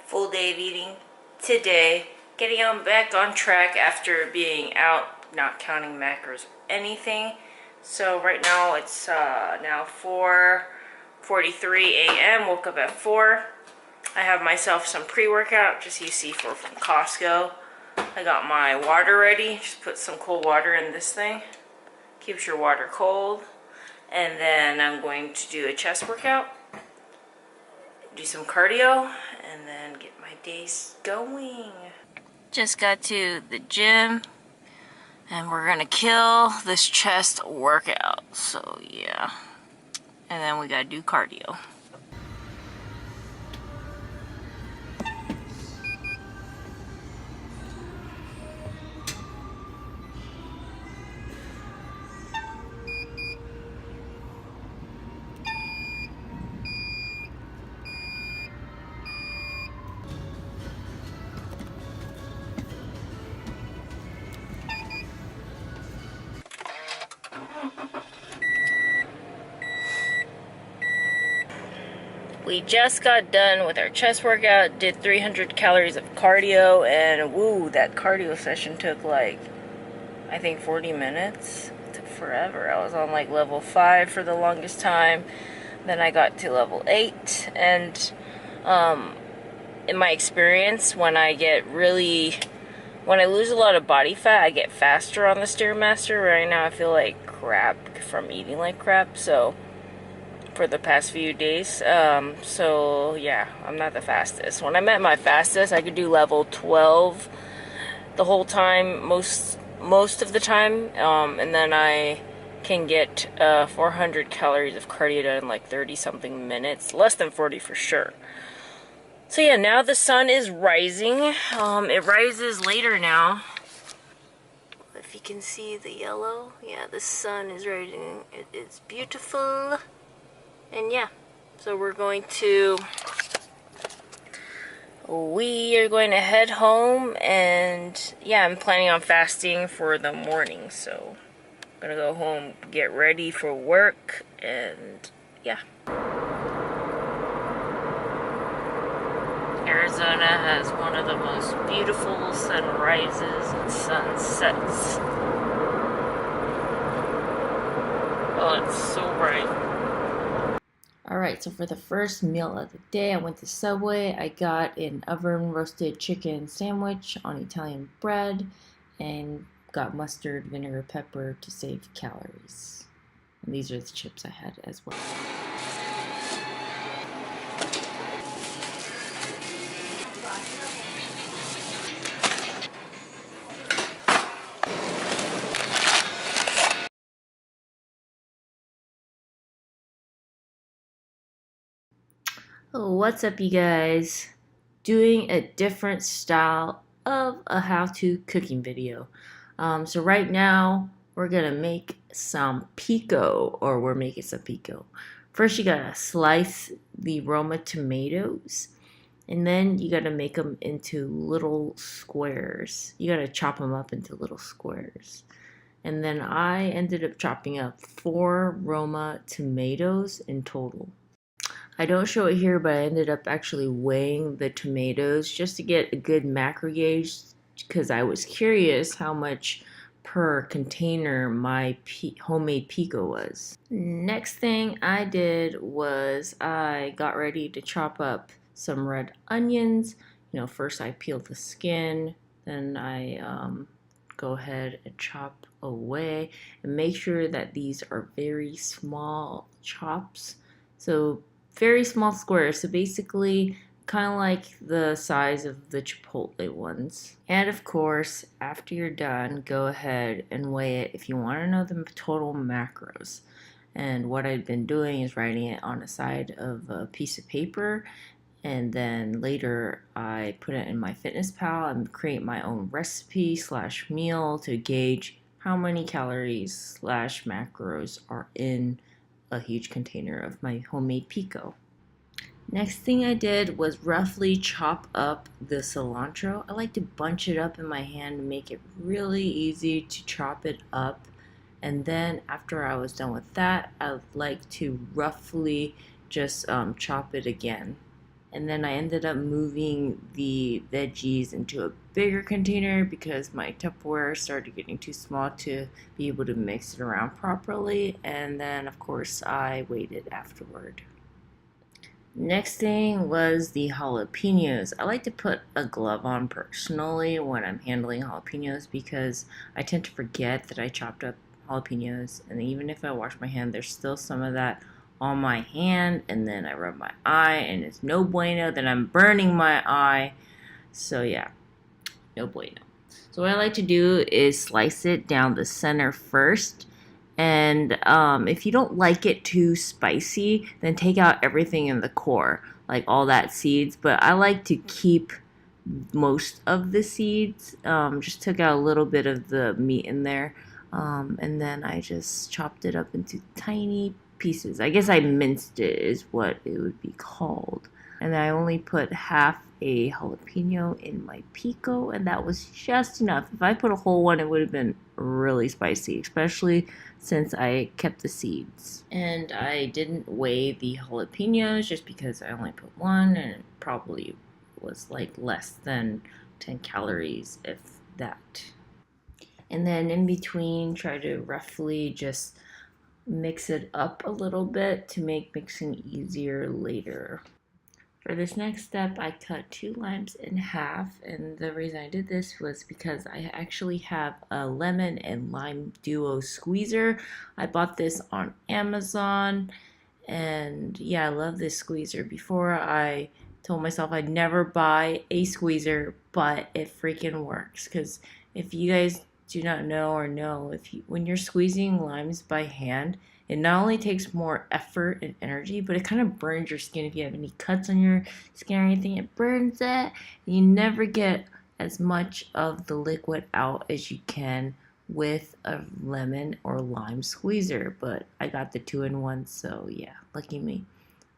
Full day of eating today, getting on back on track after being out, not counting macros or anything. So right now it's now 4:43 a.m. Woke up at 4. I have myself some pre-workout, just UC4 from Costco. I got my water ready. Just put some cold water in this thing. Keeps your water cold. And then I'm going to do a chest workout, do some cardio, and then get my days going. Just got to the gym, and we're gonna kill this chest workout. So yeah, and then we gotta do cardio. We just got done with our chest workout, did 300 calories of cardio, and woo, that cardio session took like, I think 40 minutes. It took forever. I was on like level 5 for the longest time. Then I got to level 8, and in my experience, when I lose a lot of body fat, I get faster on the Stairmaster. Right now I feel like crap from eating like crap, so for the past few days, so yeah, I'm not the fastest. When I'm at my fastest, I could do level 12 the whole time, most of the time, and then I can get 400 calories of cardio done in like 30 something minutes, less than 40 for sure. So yeah, now the sun is rising. It rises later now. If you can see the yellow, yeah, the sun is rising. It's beautiful. And yeah, so we are going to head home, and yeah, I'm planning on fasting for the morning, so I'm gonna go home, get ready for work, and yeah. Arizona has one of the most beautiful sunrises and sunsets. Oh, it's so bright. Alright, so for the first meal of the day, I went to Subway. I got an oven roasted chicken sandwich on Italian bread and got mustard, vinegar, pepper to save calories. And these are the chips I had as well. What's up, you guys? Doing a different style of a how-to cooking video. So right now we're gonna make some pico, or we're making some pico. First, you gotta slice the Roma tomatoes, and then you gotta make them into little squares. You gotta chop them up into little squares. And then I ended up chopping up 4 Roma tomatoes in total. I don't show it here, but I ended up actually weighing the tomatoes just to get a good macro gauge, because I was curious how much per container my homemade pico was. Next thing I did was I got ready to chop up some red onions. First I peeled the skin, then I go ahead and chop away and make sure that these are very small chops. So very small squares. So basically kind of like the size of the Chipotle ones. And of course, after you're done, go ahead and weigh it if you want to know the total macros. And what I've been doing is writing it on a side of a piece of paper, and then later I put it in my fitness pal and create my own recipe slash meal to gauge how many calories slash macros are in a huge container of my homemade pico. Next thing I did was roughly chop up the cilantro. I like to bunch it up in my hand to make it really easy to chop it up. And then after I was done with that, I like to roughly just chop it again. And then I ended up moving the veggies into a bigger container because my Tupperware started getting too small to be able to mix it around properly. And then, of course, I waited afterward. Next thing was the jalapenos. I like to put a glove on personally when I'm handling jalapenos because I tend to forget that I chopped up jalapenos, and even if I wash my hand, there's still some of that on my hand, and then I rub my eye, and it's no bueno, then I'm burning my eye. So yeah, no bueno. So what I like to do is slice it down the center first. And if you don't like it too spicy, then take out everything in the core, like all that seeds. But I like to keep most of the seeds. Just took out a little bit of the meat in there. And then I just chopped it up into tiny pieces. I guess I minced it, is what it would be called. And I only put half a jalapeno in my pico, and that was just enough. If I put a whole one, it would have been really spicy, especially since I kept the seeds. And I didn't weigh the jalapenos just because I only put one, and it probably was like less than 10 calories, if that. And then in between, try to roughly just mix it up a little bit to make mixing easier later. For this next step, I cut 2 limes in half, and the reason I did this was because I actually have a lemon and lime duo squeezer. I bought this on Amazon, and yeah, I love this squeezer. Before, I told myself I'd never buy a squeezer, but it freaking works. Because if you guys do not know, when you're squeezing limes by hand, it not only takes more effort and energy, but it kind of burns your skin. If you have any cuts on your skin or anything, it burns it. You never get as much of the liquid out as you can with a lemon or lime squeezer. But I got the 2-in-1, so yeah, lucky me.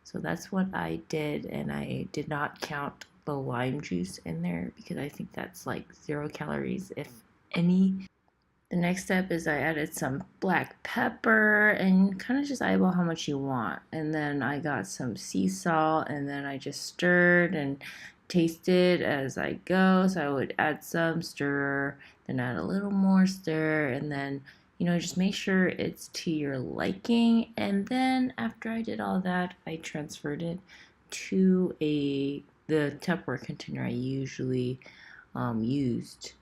So that's what I did, and I did not count the lime juice in there because I think that's like 0 calories, if any. The next step is I added some black pepper and kind of just eyeball how much you want. And then I got some sea salt, and then I just stirred and tasted as I go. So I would add some, stir, then add a little more, stir, and then just make sure it's to your liking. And then after I did all that, I transferred it to the Tupperware container I usually used.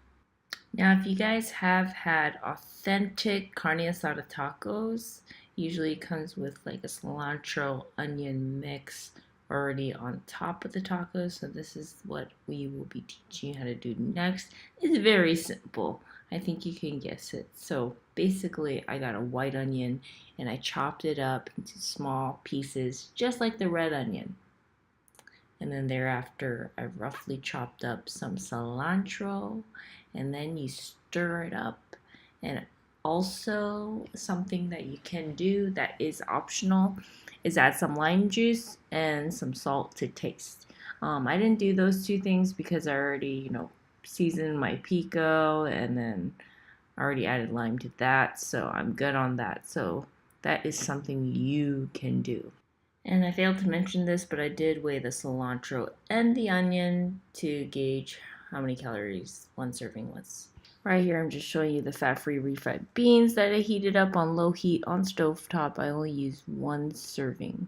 Now, if you guys have had authentic carne asada tacos, usually it comes with like a cilantro onion mix already on top of the tacos. So this is what we will be teaching you how to do next. It's very simple. I think you can guess it. So basically, I got a white onion and I chopped it up into small pieces, just like the red onion. And then thereafter, I roughly chopped up some cilantro, and then you stir it up. And also, something that you can do that is optional is add some lime juice and some salt to taste. I didn't do those 2 things because I already, seasoned my pico, and then I already added lime to that, so I'm good on that. So that is something you can do. And I failed to mention this, but I did weigh the cilantro and the onion to gauge how many calories one serving was. Right here, I'm just showing you the fat-free refried beans that I heated up on low heat on stovetop. I only used 1 serving.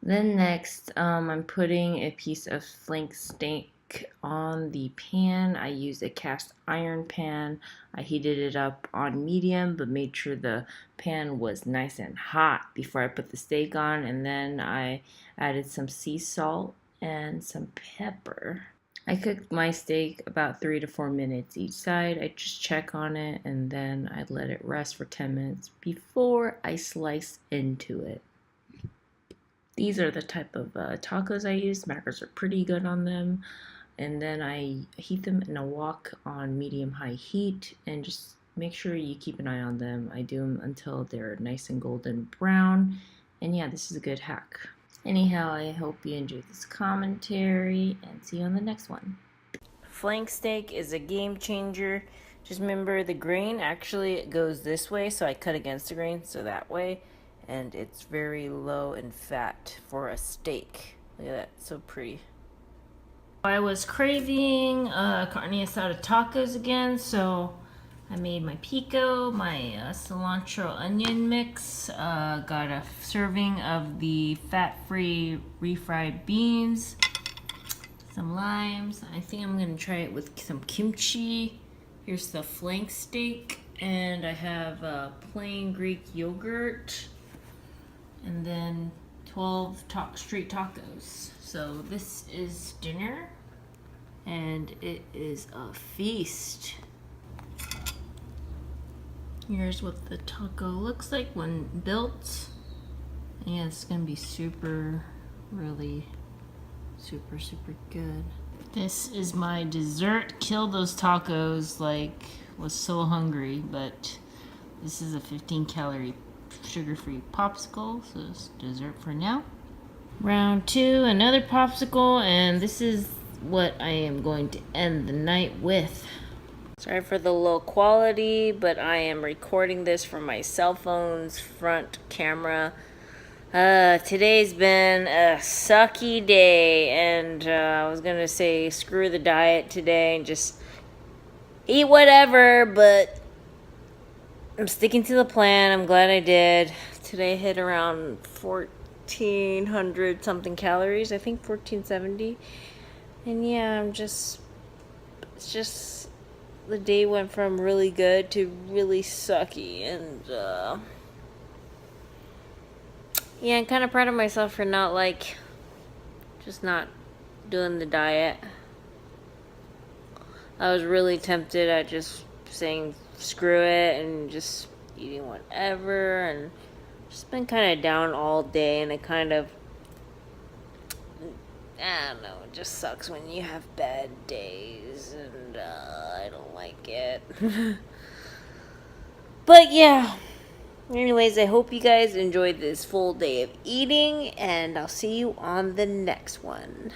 Then next, I'm putting a piece of flank steak on the pan. I used a cast iron pan. I heated it up on medium, but made sure the pan was nice and hot before I put the steak on. And then I added some sea salt and some pepper. I cooked my steak about 3 to 4 minutes each side. I just check on it and then I let it rest for 10 minutes before I slice into it. These are the type of tacos I use. Macros are pretty good on them. And then I heat them in a wok on medium-high heat and just make sure you keep an eye on them. I do them until they're nice and golden brown. And yeah, this is a good hack. Anyhow, I hope you enjoyed this commentary and see you on the next one. Flank steak is a game changer. Just remember the grain actually goes this way, so I cut against the grain, so that way. And it's very low in fat for a steak. Look at that, so pretty. I was craving carne asada tacos again, so I made my pico, my cilantro onion mix, got a serving of the fat-free refried beans, some limes. I think I'm gonna try it with some kimchi. Here's the flank steak, and I have plain Greek yogurt, and then 12 street tacos. So this is dinner, and it is a feast. Here's what the taco looks like when built. Yeah, it's gonna be really super good. This is my dessert. Killed those tacos, like, was so hungry, but this is a 15-calorie sugar-free popsicle, so it's dessert for now. Round 2, another popsicle, and this is what I am going to end the night with. Sorry for the low quality, but I am recording this from my cell phone's front camera. Today's been a sucky day, and I was gonna say screw the diet today and just eat whatever, but I'm sticking to the plan. I'm glad I did. Today hit around 1,400 something calories, I think 1,470. And yeah, it's just, the day went from really good to really sucky, and yeah, I'm kind of proud of myself for not doing the diet. I was really tempted at just saying screw it and just eating whatever, and just been kind of down all day, and I don't know, it just sucks when you have bad days, and I don't like it. But yeah, anyways, I hope you guys enjoyed this full day of eating, and I'll see you on the next one.